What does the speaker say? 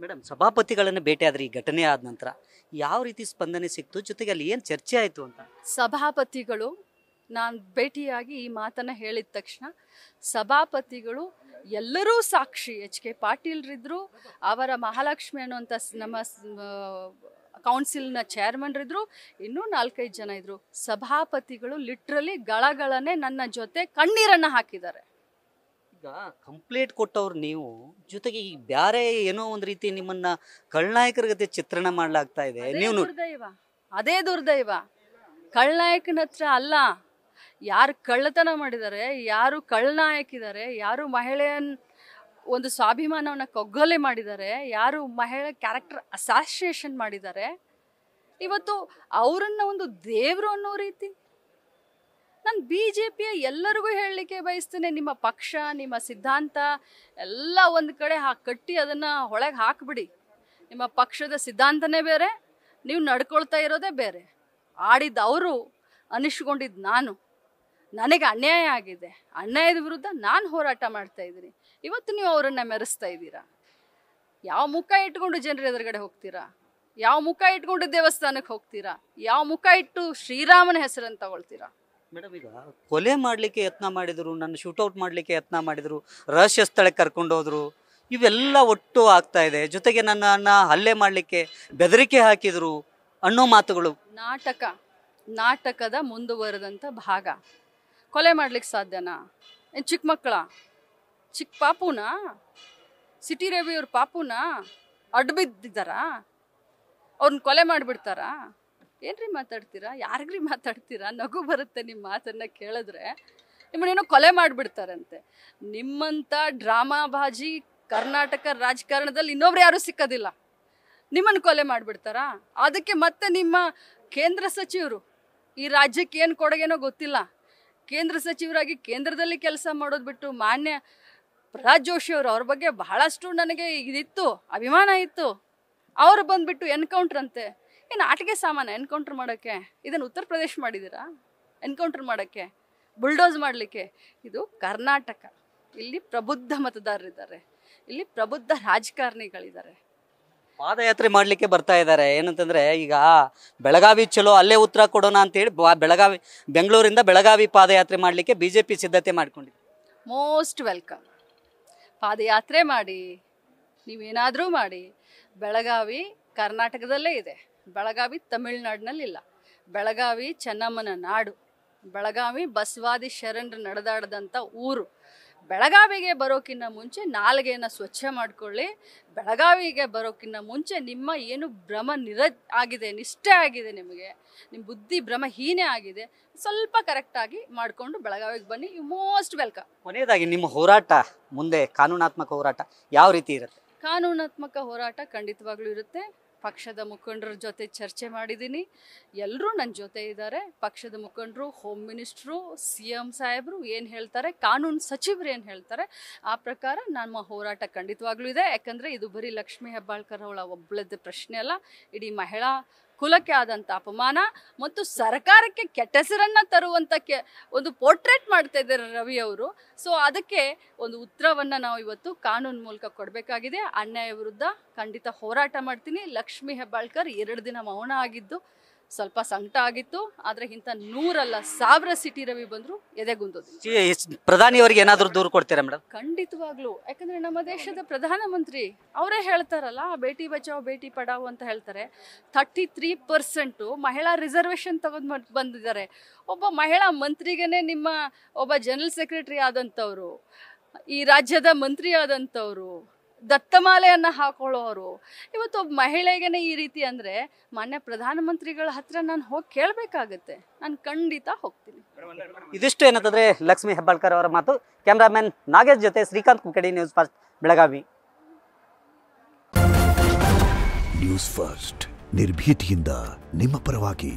Madam, ಸಭಾಪತಿಗಳನ್ನು ಭೇಟಿಯಾದ್ರೆ ಈ ಘಟನೆ ಆದ ನಂತರ ಯಾವ ರೀತಿ ಸ್ಪಂದನೆ ಸಿಕ್ತು, ಜೊತೆಗೆ ಅಲ್ಲಿ ಏನು ಚರ್ಚೆ ಆಯಿತು ಅಂತ? ಸಭಾಪತಿಗಳು ನಾನು ಭೇಟಿಯಾಗಿ ಈ ಮಾತನ್ನು ಹೇಳಿದ ತಕ್ಷಣ ಸಭಾಪತಿಗಳು ಎಲ್ಲರೂ ಸಾಕ್ಷಿ, ಎಚ್ ಕೆ ಪಾಟೀಲ್ರಿದ್ರು, ಅವರ ಮಹಾಲಕ್ಷ್ಮಿ ಅನ್ನುವಂಥ ನಮ್ಮ ಕೌನ್ಸಿಲ್ನ ಚೇರ್ಮನ್ರಿದ್ರು, ಇನ್ನೂ 4-5 ಜನ ಇದ್ರು. ಸಭಾಪತಿಗಳು ಲಿಟ್ರಲಿ ಗಳಗಳನೆ ನನ್ನ ಜೊತೆ ಕಣ್ಣೀರನ್ನು ಹಾಕಿದ್ದಾರೆ. ಈಗ ಕಂಪ್ಲೇಂಟ್ ಕೊಟ್ಟವ್ರು ನೀವು, ಜೊತೆಗೆ ಈಗ ಬ್ಯಾರೆ ಏನೋ ಒಂದು ರೀತಿ ನಿಮ್ಮನ್ನ ಖಳನಾಯಕರ ಗತೆ ಚಿತ್ರಣ ಮಾಡ್ಲಾಗ್ತಾ ಇದೆ. ನೀವು ಅದೇ ದುರ್ದೈವ. ಖಳನಾಯಕನ ಹತ್ರ ಅಲ್ಲ, ಯಾರು ಕಳ್ಳತನ ಮಾಡಿದ್ದಾರೆ, ಯಾರು ಖಳನಾಯಕಿದ್ದಾರೆ, ಯಾರು ಮಹಿಳೆಯನ್ ಒಂದು ಸ್ವಾಭಿಮಾನವನ್ನು ಕಗ್ಗೊಲೆ ಮಾಡಿದ್ದಾರೆ, ಯಾರು ಮಹಿಳೆ ಕ್ಯಾರೆಕ್ಟರ್ ಅಸಾಸಿನೇಷನ್ ಮಾಡಿದ್ದಾರೆ, ಇವತ್ತು ಅವರನ್ನ ಒಂದು ದೇವರು ಅನ್ನೋ ರೀತಿ. ನಾನು BJPಯ ಎಲ್ಲರಿಗೂ ಹೇಳಲಿಕ್ಕೆ ಬಯಸ್ತೇನೆ, ನಿಮ್ಮ ಪಕ್ಷ, ನಿಮ್ಮ ಸಿದ್ಧಾಂತ ಎಲ್ಲ ಒಂದು ಕಡೆ ಕಟ್ಟಿ ಅದನ್ನು ಹೊಳೆಗೆ ಹಾಕಿಬಿಡಿ. ನಿಮ್ಮ ಪಕ್ಷದ ಸಿದ್ಧಾಂತನೇ ಬೇರೆ, ನೀವು ನಡ್ಕೊಳ್ತಾ ಇರೋದೇ ಬೇರೆ. ಆಡಿದ್ದು ಅವರು, ಅನಿಸ್ಕೊಂಡಿದ್ದು ನಾನು. ನನಗೆ ಅನ್ಯಾಯ ಆಗಿದೆ, ಅನ್ಯಾಯದ ವಿರುದ್ಧ ನಾನು ಹೋರಾಟ ಮಾಡ್ತಾ ಇದ್ದೀನಿ. ಇವತ್ತು ನೀವು ಅವರನ್ನು ಮೆರೆಸ್ತಾ ಇದ್ದೀರಾ. ಯಾವ ಮುಖ ಇಟ್ಕೊಂಡು ಜನರ ಎದುರುಗಡೆ ಹೋಗ್ತೀರಾ? ಯಾವ ಮುಖ ಇಟ್ಕೊಂಡು ದೇವಸ್ಥಾನಕ್ಕೆ ಹೋಗ್ತೀರಾ? ಯಾವ ಮುಖ ಇಟ್ಟು ಶ್ರೀರಾಮನ ಹೆಸರನ್ನು ತಗೊಳ್ತೀರಾ? ಮೇಡಮ್, ಈಗ ಕೊಲೆ ಮಾಡಲಿಕ್ಕೆ ಯತ್ನ ಮಾಡಿದರು, ನನ್ನ ಶೂಟೌಟ್ ಮಾಡಲಿಕ್ಕೆ ಯತ್ನ ಮಾಡಿದರು, ರಹಸ್ಯ ಸ್ಥಳಕ್ಕೆ ಕರ್ಕೊಂಡು ಹೋದರು, ಇವೆಲ್ಲ ಒಟ್ಟು ಆಗ್ತಾ ಇದೆ. ಜೊತೆಗೆ ನನ್ನನ್ನು ಹಲ್ಲೆ ಮಾಡಲಿಕ್ಕೆ ಬೆದರಿಕೆ ಹಾಕಿದರು ಅನ್ನೋ ಮಾತುಗಳು. ನಾಟಕದ ಮುಂದುವರೆದಂಥ ಭಾಗ. ಕೊಲೆ ಮಾಡ್ಲಿಕ್ಕೆ ಸಾಧ್ಯನಾ? ಏನು ಚಿಕ್ಕ ಮಕ್ಕಳ, ಚಿಕ್ಕ ಪಾಪುನಾ? ಸಿಟಿ ರವಿಯವ್ರ ಪಾಪುನಾ ಅಡ್ಡು ಬಿದ್ದಿದ್ದಾರಾ? ಅವ್ರನ್ನ ಕೊಲೆ ಮಾಡಿಬಿಡ್ತಾರಾ? ಏನ್ರಿ ಮಾತಾಡ್ತೀರಾ? ಯಾರಿಗ್ರಿ ಮಾತಾಡ್ತೀರಾ? ನಗು ಬರುತ್ತೆ ನಿಮ್ಮ ಮಾತನ್ನು ಕೇಳಿದ್ರೆ. ನಿಮ್ಮನ್ನೇನೋ ಕೊಲೆ ಮಾಡಿಬಿಡ್ತಾರಂತೆ. ನಿಮ್ಮಂಥ ಡ್ರಾಮಾಬಾಜಿ ಕರ್ನಾಟಕ ರಾಜಕಾರಣದಲ್ಲಿ ಇನ್ನೊಬ್ರು ಯಾರೂ ಸಿಕ್ಕೋದಿಲ್ಲ. ನಿಮ್ಮನ್ನು ಕೊಲೆ ಮಾಡಿಬಿಡ್ತಾರಾ? ಅದಕ್ಕೆ ಮತ್ತೆ ನಿಮ್ಮ ಕೇಂದ್ರ ಸಚಿವರು ಈ ರಾಜ್ಯಕ್ಕೆ ಏನು ಕೊಡುಗೆನೋ ಗೊತ್ತಿಲ್ಲ. ಕೇಂದ್ರ ಸಚಿವರಾಗಿ ಕೇಂದ್ರದಲ್ಲಿ ಕೆಲಸ ಮಾಡೋದು ಬಿಟ್ಟು ಮಾನ್ಯ ಪ್ರಹ್ಲಾದ್ ಜೋಶಿ ಅವರು, ಅವ್ರ ಬಗ್ಗೆ ಬಹಳಷ್ಟು ನನಗೆ ಇದಿತ್ತು, ಅಭಿಮಾನ ಇತ್ತು. ಅವರು ಬಂದುಬಿಟ್ಟು ಎನ್ಕೌಂಟ್ರ್ ಅಂತೆ. ಏನು ಆಟಿಕೆ ಸಾಮಾನ ಎನ್ಕೌಂಟ್ರ್ ಮಾಡೋಕ್ಕೆ? ಇದನ್ನು ಉತ್ತರ ಪ್ರದೇಶ ಮಾಡಿದ್ದೀರಾ ಎನ್ಕೌಂಟ್ರ್ ಮಾಡೋಕ್ಕೆ, ಬುಲ್ಡೋಸ್ ಮಾಡಲಿಕ್ಕೆ? ಇದು ಕರ್ನಾಟಕ. ಇಲ್ಲಿ ಪ್ರಬುದ್ಧ ಮತದಾರರಿದ್ದಾರೆ, ಇಲ್ಲಿ ಪ್ರಬುದ್ಧ ರಾಜಕಾರಣಿಗಳಿದ್ದಾರೆ. ಪಾದಯಾತ್ರೆ ಮಾಡಲಿಕ್ಕೆ ಬರ್ತಾ ಇದ್ದಾರೆ. ಏನಂತಂದರೆ, ಈಗ ಬೆಳಗಾವಿ ಚಲೋ, ಅಲ್ಲೇ ಉತ್ತರ ಕೊಡೋಣ ಅಂತೇಳಿ ಬೆಂಗಳೂರಿಂದ ಬೆಳಗಾವಿ ಪಾದಯಾತ್ರೆ ಮಾಡಲಿಕ್ಕೆ BJP ಸಿದ್ಧತೆ ಮಾಡಿಕೊಂಡಿದೆ. Most welcome. ಪಾದಯಾತ್ರೆ ಮಾಡಿ, ನೀವೇನಾದರೂ ಮಾಡಿ. ಬೆಳಗಾವಿ ಕರ್ನಾಟಕದಲ್ಲೇ ಇದೆ, ಬೆಳಗಾವಿ ತಮಿಳ್ನಾಡಿನಲ್ಲಿಲ್ಲ. ಬೆಳಗಾವಿ ಚೆನ್ನಮ್ಮನ ನಾಡು, ಬೆಳಗಾವಿ ಬಸವಾದಿ ಶರಣರು ನಡೆದಾಡದಂಥ ಊರು. ಬೆಳಗಾವಿಗೆ ಬರೋಕ್ಕಿಂತ ಮುಂಚೆ ನಾಲ್ಗೆಯನ್ನು ಸ್ವಚ್ಛ ಮಾಡಿಕೊಳ್ಳಿ. ಬೆಳಗಾವಿಗೆ ಬರೋಕ್ಕಿಂತ ಮುಂಚೆ ನಿಮ್ಮ ಏನು ಭ್ರಮ ಆಗಿದೆ, ನಿಷ್ಠೆ ಆಗಿದೆ, ನಿಮಗೆ ನಿಮ್ಮ ಬುದ್ಧಿ ಭ್ರಮಹೀನೆ ಆಗಿದೆ, ಸ್ವಲ್ಪ ಕರೆಕ್ಟಾಗಿ ಮಾಡಿಕೊಂಡು ಬೆಳಗಾವಿಗೆ ಬನ್ನಿ. You most welcome. ಕೊನೆಯದಾಗಿ ನಿಮ್ಮ ಹೋರಾಟ ಮುಂದೆ ಕಾನೂನಾತ್ಮಕ ಹೋರಾಟ ಯಾವ ರೀತಿ ಇರುತ್ತೆ? ಕಾನೂನಾತ್ಮಕ ಹೋರಾಟ ಖಂಡಿತವಾಗ್ಲೂ ಇರುತ್ತೆ. ಪಕ್ಷದ ಮುಖಂಡರ ಜೊತೆ ಚರ್ಚೆ ಮಾಡಿದ್ದೀನಿ, ಎಲ್ಲರೂ ನನ್ನ ಜೊತೆ ಇದ್ದಾರೆ. ಪಕ್ಷದ ಮುಖಂಡರು, ಹೋಮ್ ಮಿನಿಸ್ಟ್ರು, CM ಸಾಹೇಬರು ಏನು ಹೇಳ್ತಾರೆ, ಕಾನೂನು ಸಚಿವರು ಏನು ಹೇಳ್ತಾರೆ, ಆ ಪ್ರಕಾರ ನಮ್ಮ ಹೋರಾಟ ಖಂಡಿತವಾಗ್ಲೂ ಇದೆ. ಯಾಕಂದರೆ ಇದು ಬರೀ ಲಕ್ಷ್ಮೀ ಹೆಬ್ಬಾಳ್ಕರ್ ಅವಳ ಒಬ್ಬಳದ ಪ್ರಶ್ನೆ ಅಲ್ಲ, ಇಡೀ ಮಹಿಳಾ ಕುಲಕ್ಕೆ ಆದಂಥ ಅಪಮಾನ ಮತ್ತು ಸರ್ಕಾರಕ್ಕೆ ಕೆಟ್ಟ ಹೆಸರನ್ನು ತರುವಂಥ ಒಂದು ಪೋರ್ಟ್ರೇಟ್ ಮಾಡ್ತಾ ಇದ್ದಾರೆ ರವಿ ಅವರು. ಸೊ ಅದಕ್ಕೆ ಒಂದು ಉತ್ತರವನ್ನು ನಾವು ಇವತ್ತು ಕಾನೂನು ಮೂಲಕ ಕೊಡಬೇಕಾಗಿದೆ. ಅನ್ಯಾಯ ವಿರುದ್ಧ ಖಂಡಿತ ಹೋರಾಟ ಮಾಡ್ತೀನಿ. ಲಕ್ಷ್ಮೀ ಹೆಬ್ಬಾಳ್ಕರ್ 2 ದಿನ ಮೌನ ಆಗಿದ್ದು ಸ್ವಲ್ಪ ಸಂಕಟ ಆಗಿತ್ತು, ಆದರೆ ಇಂಥ 100 ಅಲ್ಲ 1000 ಸಿಟಿ ರವಿ ಬಂದರೂ ಎದೆಗುಂದೋದು. ಪ್ರಧಾನಿಯವರಿಗೆ ಏನಾದರೂ ದೂರು ಕೊಡ್ತೀರಾ ಮೇಡಮ್? ಖಂಡಿತವಾಗ್ಲೂ. ಯಾಕಂದರೆ ನಮ್ಮ ದೇಶದ ಪ್ರಧಾನಮಂತ್ರಿ ಅವರೇ ಹೇಳ್ತಾರಲ್ಲ, ಬೇಟಿ ಬಚಾವ್ ಬೇಟಿ ಪಡಾವ್ ಅಂತ ಹೇಳ್ತಾರೆ. 33% ಮಹಿಳಾ ರಿಸರ್ವೇಷನ್ ತಗೊಂಡು ಬಂದಿದ್ದಾರೆ. ಒಬ್ಬ ಮಹಿಳಾ ಮಂತ್ರಿಗೇ ನಿಮ್ಮ ಒಬ್ಬ ಜನರಲ್ ಸೆಕ್ರೆಟರಿ ಆದಂಥವ್ರು, ಈ ರಾಜ್ಯದ ಮಂತ್ರಿ ಆದಂಥವ್ರು, ದತ್ತಮಾಲೆಯನ್ನು ಹಾಕೊಳ್ಳೋರು, ಇವತ್ತು ಒಬ್ಬ ಮಹಿಳೆಗೇನೆ ಈ ರೀತಿ ಅಂದರೆ ಮಾನ್ಯ ಪ್ರಧಾನಮಂತ್ರಿಗಳ ಹತ್ರ ನಾನು ಹೋಗಿ ಕೇಳಬೇಕಾಗತ್ತೆ. ನಾನು ಖಂಡಿತ ಹೋಗ್ತೀನಿ. ಇದಿಷ್ಟು ಏನಂತಂದರೆ ಲಕ್ಷ್ಮೀ ಹೆಬ್ಬಾಳ್ಕರ್ ಅವರ ಮಾತು. ಕ್ಯಾಮ್ರಾಮನ್ ನಾಗೇಶ್ ಜೊತೆ Srikanth Kukkadi, news first Belagavi. News first ನಿರ್ಭೀತಿಯಿಂದ ನಿಮ್ಮ ಪರವಾಗಿ.